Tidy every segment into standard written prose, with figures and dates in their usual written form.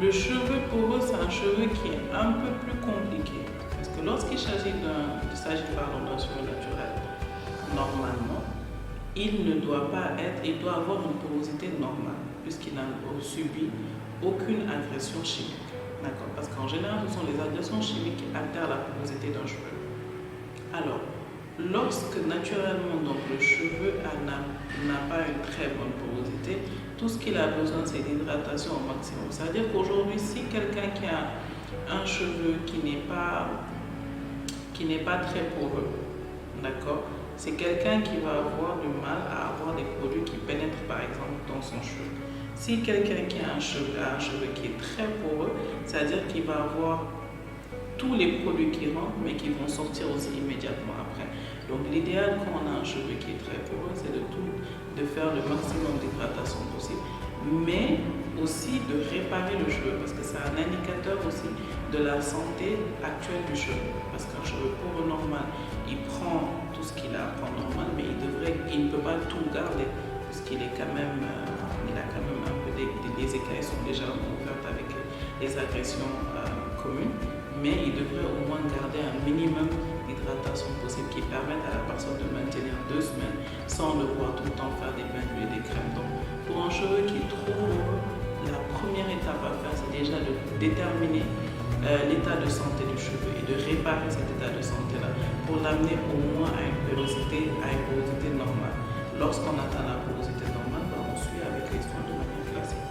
Le cheveu pour eux, c'est un cheveu qui est un peu plus compliqué. Parce que lorsqu'il s'agit d'un cheveu naturel, normalement, il ne doit pas être, il doit avoir une porosité normale, puisqu'il n'a subi aucune agression chimique. D'accord? Parce qu'en général, ce sont les agressions chimiques qui altèrent la porosité d'un cheveu. Alors, lorsque naturellement donc, le cheveu n'a pas une très bonne porosité, tout ce qu'il a besoin, c'est d'hydratation au maximum. C'est-à-dire qu'aujourd'hui, si quelqu'un qui a un cheveu qui n'est pas très poreux, d'accord, c'est quelqu'un qui va avoir du mal à avoir des produits qui pénètrent par exemple dans son cheveu. Si quelqu'un qui a un cheveu qui est très poreux, c'est-à-dire qu'il va avoir tous les produits qui rentrent mais qui vont sortir aussi immédiatement après. Donc l'idéal quand on a un cheveu qui est très poreux, c'est de faire le maximum d'hydratation possible, mais aussi de réparer le cheveu parce que c'est un indicateur aussi de la santé actuelle du cheveu. Parce qu'un cheveu poreux normal, il prend tout ce qu'il a à prendre normal, mais il ne peut pas tout garder puisqu'il est quand même, il a quand même un peu les écailles sont légèrement ouvertes avec les agressions communes, mais il devrait au moins garder un minimum d'hydratation possible qui permette à la personne de maintenir 2 semaines sans devoir tout le temps faire des bains d'huile et des crèmes. Donc pour un cheveu qui est trop lourd, la première étape à faire, c'est déjà de déterminer l'état de santé du cheveu et de réparer cet état de santé-là pour l'amener au moins à une porosité normale. Lorsqu'on atteint la porosité normale, on suit avec les soins de manière classique.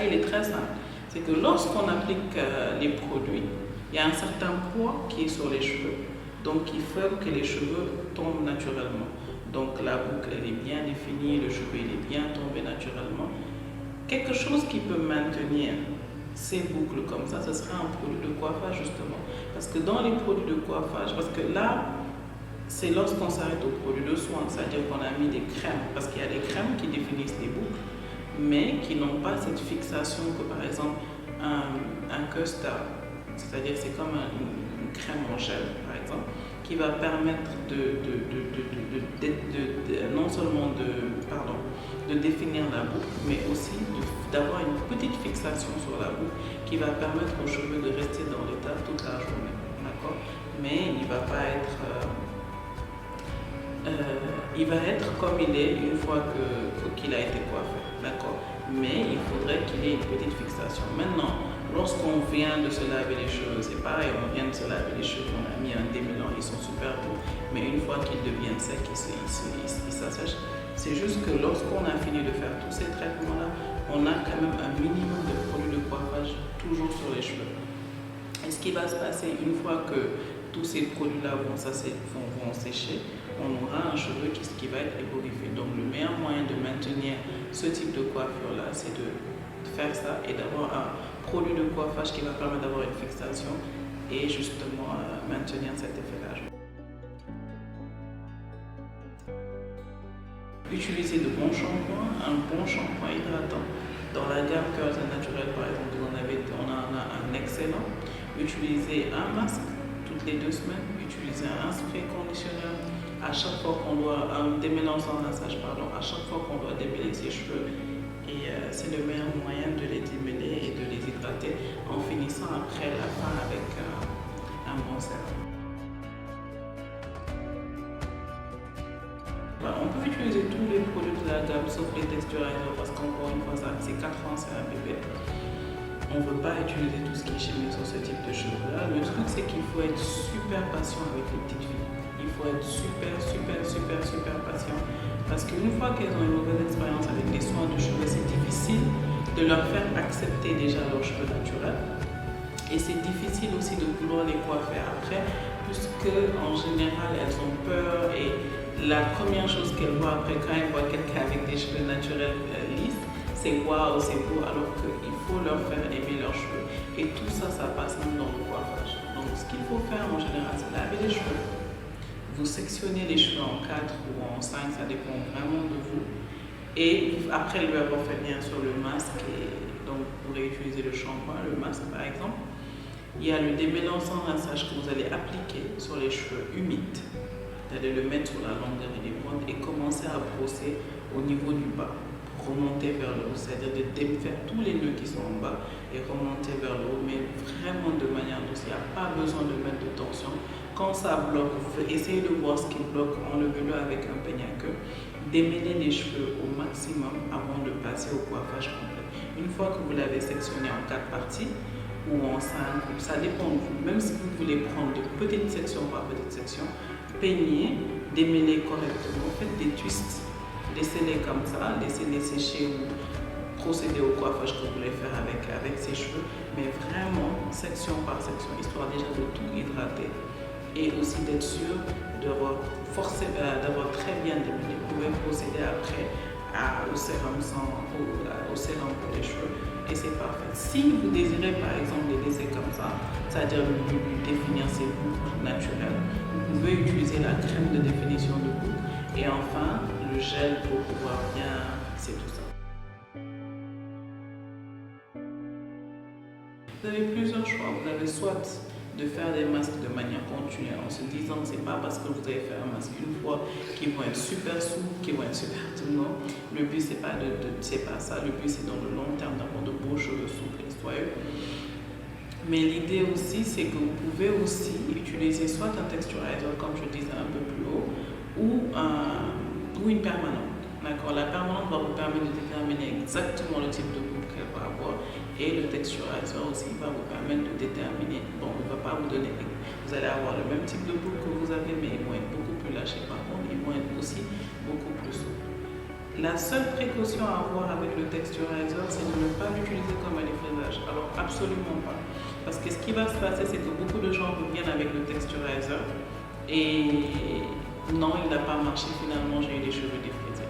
Il est très simple. C'est que lorsqu'on applique les produits, il y a un certain poids qui est sur les cheveux. Donc il faut que les cheveux tombent naturellement. Donc la boucle elle est bien définie, le cheveu il est bien tombé naturellement. Quelque chose qui peut maintenir ces boucles comme ça, ce sera un produit de coiffage justement. Parce que dans les produits de coiffage, parce que là, c'est lorsqu'on s'arrête aux produits de soins, c'est-à-dire qu'on a mis des crèmes, parce qu'il y a des crèmes qui définissent les boucles, mais qui n'ont pas cette fixation que par exemple un custard, c'est-à-dire c'est comme une crème en gel par exemple, qui va permettre non seulement de définir la boucle, mais aussi d'avoir une petite fixation sur la boucle qui va permettre aux cheveux de rester dans l'état toute la journée, d'accord? Mais il ne va pas être... il va être comme il est une fois qu'il a été coiffé, d'accord? Mais il faudrait qu'il ait une petite fixation. Maintenant, lorsqu'on vient de se laver les cheveux, c'est pareil, on vient de se laver les cheveux, on a mis un démêlant, ils sont super beaux, mais une fois qu'ils deviennent secs, ils s'assèchent. C'est juste que lorsqu'on a fini de faire tous ces traitements-là, on a quand même un minimum de produits de coiffage toujours sur les cheveux. Et ce qui va se passer une fois que tous ces produits-là vont sécher, on aura un cheveu qui va être éborifié. Donc le meilleur moyen de maintenir ce type de coiffure-là, c'est de faire ça et d'avoir un produit de coiffage qui va permettre d'avoir une fixation et justement maintenir cet effet-là. Utiliser de bons shampoings, un bon shampoing hydratant. Dans la gamme Curls Naturel par exemple, on en a un excellent. Utiliser un masque toutes les 2 semaines, utiliser un spray conditionneur à chaque fois qu'on doit, un démêlant sans rinçage, pardon, à chaque fois qu'on doit démêler ses cheveux. Et c'est le meilleur moyen de les démêler et de les hydrater en finissant après la fin avec un bon sérum. On peut utiliser tous les produits de la gamme sauf les texturisers parce qu'encore une fois, c'est 4 ans, c'est un bébé. On ne veut pas utiliser tout ce qui est chimique sur ce type de cheveux-là. Le truc, c'est qu'il faut être super patient avec les petites filles. Il faut être super patient. Parce qu'une fois qu'elles ont une mauvaise expérience avec les soins de cheveux, c'est difficile de leur faire accepter déjà leurs cheveux naturels. Et c'est difficile aussi de vouloir les coiffer après, puisque en général, elles ont peur et la première chose qu'elles voient après quand elles voient quelqu'un avec des cheveux naturels lisses, c'est waouh, c'est beau, alors qu'il faut leur faire aimer leurs cheveux. Et tout ça, ça passe même dans le coiffage. Donc ce qu'il faut faire en général, c'est laver les cheveux. Vous sectionnez les cheveux en 4 ou en 5, ça dépend vraiment de vous. Et après le revenir sur le masque, et donc vous pourrez utiliser le shampoing, le masque par exemple. Il y a le démêlant sans rinçage que vous allez appliquer sur les cheveux humides. Vous allez le mettre sur la longueur et les pointes et commencer à brosser au niveau du bas, pour remonter vers le haut, c'est-à-dire de défaire tous les nœuds qui sont en bas et remonter vers le haut, mais vraiment de manière douce. Il n'y a pas besoin de mettre de tension. Quand ça bloque, essayez de voir ce qui bloque, enlevez-le avec un peigne à queue. Démêlez les cheveux au maximum avant de passer au coiffage complet. Une fois que vous l'avez sectionné en 4 parties ou en 5, ça dépend de vous. Même si vous voulez prendre de petites sections par petites sections, peignez, démêlez correctement, faites des twists, laissez-les comme ça, laissez-les sécher ou procéder au coiffage que vous voulez faire avec ses cheveux, mais vraiment section par section, histoire déjà de tout hydrater et aussi d'être sûr d'avoir très bien démêlé. Vous pouvez procéder après au sérum pour les cheveux et c'est parfait. Si vous désirez par exemple les laisser comme ça, c'est-à-dire lui définir ses boucles naturelles, vous pouvez utiliser la crème de définition de boucle et enfin le gel pour pouvoir bien fixer tout ça. Vous avez plusieurs choix. Vous avez soit de faire des masques de manière continue en se disant que ce n'est pas parce que vous avez fait un masque une fois qu'ils vont être super souples, qu'ils vont être super tout le monde. Le but, c'est pas ça. Le but, c'est dans le long terme d'avoir de beaux cheveux souples et soyeux. Mais l'idée aussi, c'est que vous pouvez aussi utiliser soit un texturizer, comme je disais un peu plus haut, ou une permanente. D'accord. La permanente va vous permettre de déterminer exactement le type de boucle qu'elle va avoir et le texturizer aussi va vous permettre de déterminer. Bon, il ne va pas vous donner. Vous allez avoir le même type de boucle que vous avez, mais ils vont être beaucoup plus lâchés. Par contre, ils vont être aussi beaucoup plus souples. La seule précaution à avoir avec le texturizer, c'est de ne pas l'utiliser comme un défrisage. Alors, absolument pas. Parce que ce qui va se passer, c'est que beaucoup de gens reviennent avec le texturizer et non, il n'a pas marché. Finalement, j'ai eu des cheveux défrisés.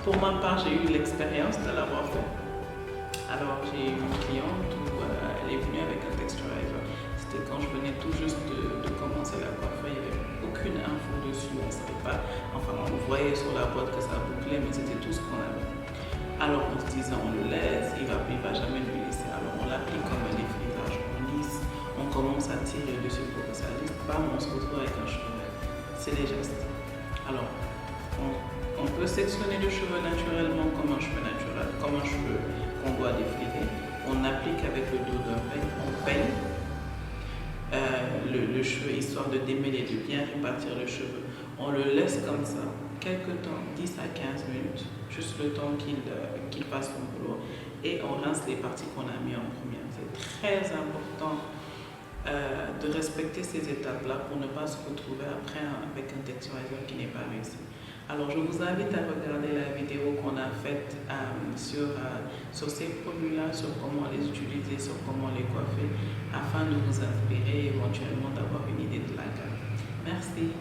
Pour ma part, j'ai eu l'expérience de l'avoir fait. Alors, j'ai eu une cliente où elle est venue avec un texturizer. C'était quand je venais tout juste de commencer la coiffure, il n'y avait aucune info dessus, on ne savait pas. Enfin, on voyait sur la boîte que ça bouclait, mais c'était tout ce qu'on avait. Alors, on se disait, on le laisse, il va jamais lui laisser. Alors, on l'applique comme un défrisage, on lisse, on commence à tirer dessus pour que ça lisse. Bam, on se retrouve avec un cheveu. C'est les gestes. Alors, on peut sectionner le cheveu naturellement comme un cheveu naturel, comme un cheveu qu'on doit défriser. On applique avec le dos d'un peigne, on peigne le cheveu histoire de démêler, de bien répartir le cheveu. On le laisse comme ça, quelques temps, 10 à 15 minutes, juste le temps qu'il fasse son boulot et on rince les parties qu'on a mis en première. C'est très important de respecter ces étapes-là pour ne pas se retrouver après avec un texturizer qui n'est pas réussi. Alors, je vous invite à regarder la vidéo qu'on a faite sur ces produits-là, sur comment les utiliser, sur comment les coiffer, afin de vous inspirer et éventuellement d'avoir une idée de la gamme. Merci.